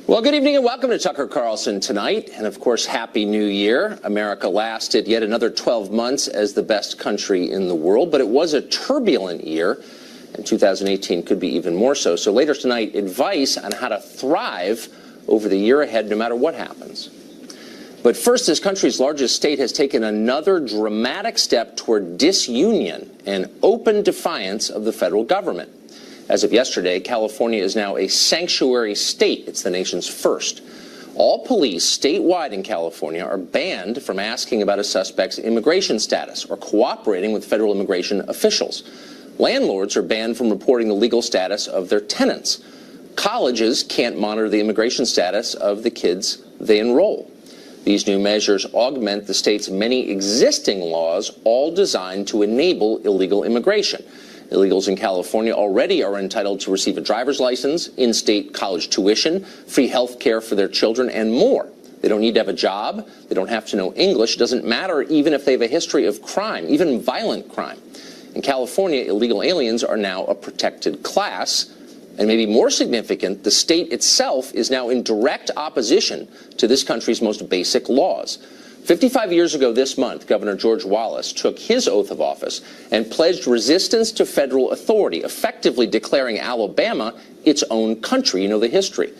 Well, good evening and welcome to Tucker Carlson Tonight. And of course, Happy New Year. America lasted yet another 12 months as the best country in the world, but it was a turbulent year, and 2018 could be even more so. So later tonight, advice on how to thrive over the year ahead, no matter what happens. But first, this country's largest state has taken another dramatic step toward disunion and open defiance of the federal government. As of yesterday, California is now a sanctuary state. It's the nation's first. All police statewide in California are banned from asking about a suspect's immigration status or cooperating with federal immigration officials. Landlords are banned from reporting the legal status of their tenants. Colleges can't monitor the immigration status of the kids they enroll. These new measures augment the state's many existing laws, all designed to enable illegal immigration. Illegals in California already are entitled to receive a driver's license, in-state college tuition, free health care for their children, and more. They don't need to have a job. They don't have to know English. It doesn't matter even if they have a history of crime, even violent crime. In California, illegal aliens are now a protected class. And maybe more significant, the state itself is now in direct opposition to this country's most basic laws. 55 years ago this month, Governor George Wallace took his oath of office and pledged resistance to federal authority, effectively declaring Alabama its own country. You know the history.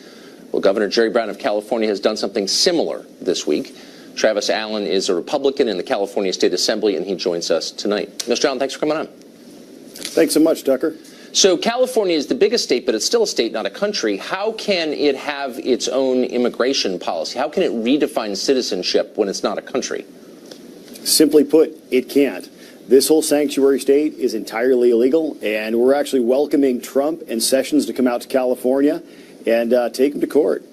Well, Governor Jerry Brown of California has done something similar this week. Travis Allen is a Republican in the California State Assembly, and he joins us tonight. Mr. Allen, thanks for coming on. Thanks so much, Tucker. So California is the biggest state, but it's still a state, not a country. How can it have its own immigration policy? How can it redefine citizenship when it's not a country? Simply put, it can't. This whole sanctuary state is entirely illegal, and we're actually welcoming Trump and Sessions to come out to California and take them to court.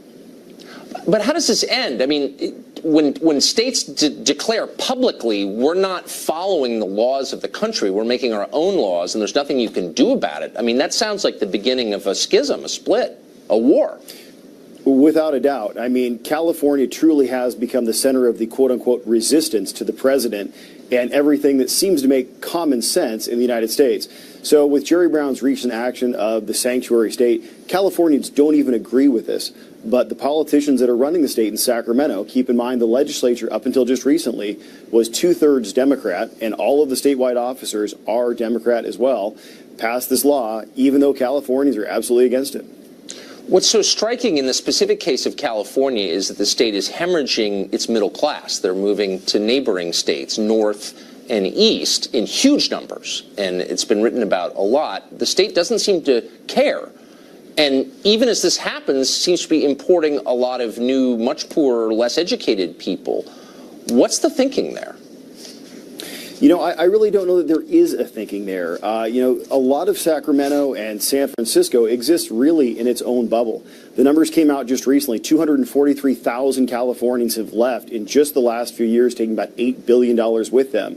But how does this end? I mean, when states declare publicly, we're not following the laws of the country, we're making our own laws, and there's nothing you can do about it. I mean, that sounds like the beginning of a schism, a split, a war. Without a doubt. I mean, California truly has become the center of the quote-unquote resistance to the president and everything that seems to make common sense in the United States. So with Jerry Brown's recent action of the sanctuary state, Californians don't even agree with this. But the politicians that are running the state in Sacramento, keep in mind the legislature up until just recently was 2/3 Democrat, and all of the statewide officers are Democrat as well, passed this law, even though Californians are absolutely against it. What's so striking in the specific case of California is that the state is hemorrhaging its middle class. They're moving to neighboring states, north and east, in huge numbers. And it's been written about a lot. The state doesn't seem to care. And even as this happens, seems to be importing a lot of new, much poorer, less educated people. What's the thinking there? You know, I really don't know that there is a thinking there. You know, a lot of Sacramento and San Francisco exists really in its own bubble. The numbers came out just recently. 243,000 Californians have left in just the last few years, taking about $8 billion with them.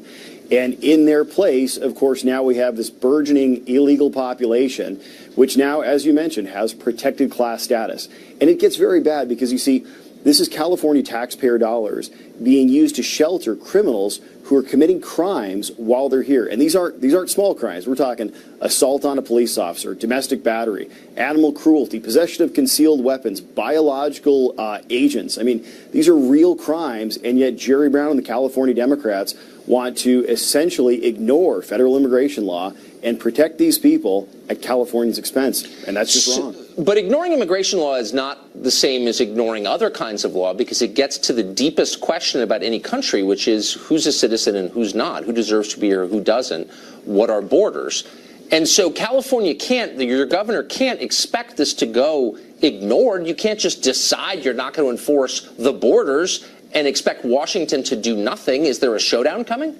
And in their place, of course, now we have this burgeoning illegal population, which now, as you mentioned, has protected class status. And it gets very bad because, you see, this is California taxpayer dollars being used to shelter criminals who are committing crimes while they're here. And these aren't small crimes. We're talking assault on a police officer, domestic battery, animal cruelty, possession of concealed weapons, biological agents. I mean, these are real crimes, and yet Jerry Brown and the California Democrats want to essentially ignore federal immigration law and protect these people at California's expense. And that's just wrong. But ignoring immigration law is not the same as ignoring other kinds of law, because it gets to the deepest question about any country, which is who's a citizen and who's not, who deserves to be here, who doesn't, what are borders. And so California can't, your governor can't expect this to go ignored. You can't just decide you're not going to enforce the borders and expect Washington to do nothing. Is there a showdown coming?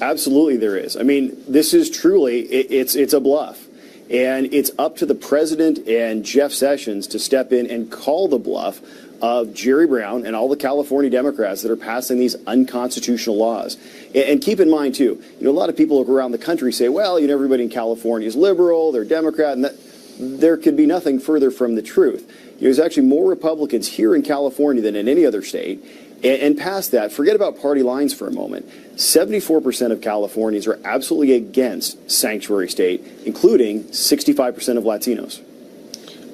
Absolutely there is. I mean, this is truly, it's a bluff. And it's up to the president and Jeff Sessions to step in and call the bluff of Jerry Brown and all the California Democrats that are passing these unconstitutional laws. And keep in mind, too, you know, a lot of people around the country say, well, you know, everybody in California is liberal, they're Democrat, and that there could be nothing further from the truth. You know, there's actually more Republicans here in California than in any other state. And past that, forget about party lines for a moment. 74% of Californians are absolutely against sanctuary state, including 65% of Latinos.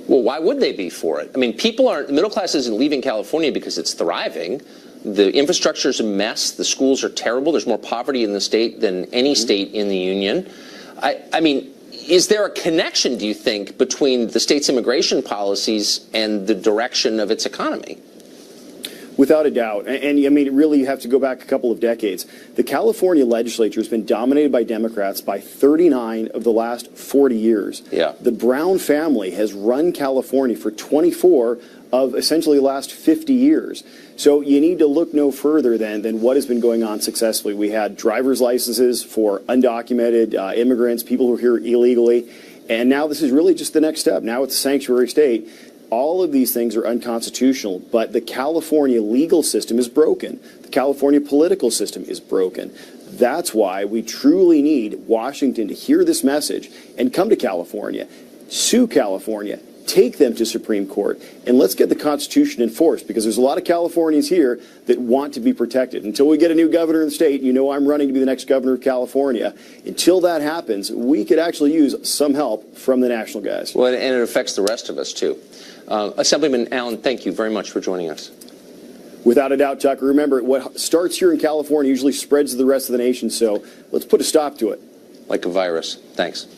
Well, why would they be for it? I mean, the middle class isn't leaving California because it's thriving. The infrastructure is a mess. The schools are terrible. There's more poverty in the state than any state in the union. I mean, is there a connection, do you think, between the state's immigration policies and the direction of its economy? Without a doubt. And I mean, really, you have to go back a couple of decades. The California legislature has been dominated by Democrats by 39 of the last 40 years. Yeah. The Brown family has run California for 24 of essentially the last 50 years. So you need to look no further than what has been going on successfully. We had driver's licenses for undocumented immigrants, people who are here illegally. And now this is really just the next step. Now it's a sanctuary state. All of these things are unconstitutional, but the California legal system is broken. The California political system is broken. That's why we truly need Washington to hear this message and come to California, sue California, take them to Supreme Court, and let's get the Constitution enforced, because there's a lot of Californians here that want to be protected. Until we get a new governor in the state, you know I'm running to be the next governor of California. Until that happens, we could actually use some help from the national guys. Well, and it affects the rest of us, too. Assemblyman Allen, thank you very much for joining us. Without a doubt, Tucker. Remember, what starts here in California usually spreads to the rest of the nation, so let's put a stop to it. Like a virus. Thanks.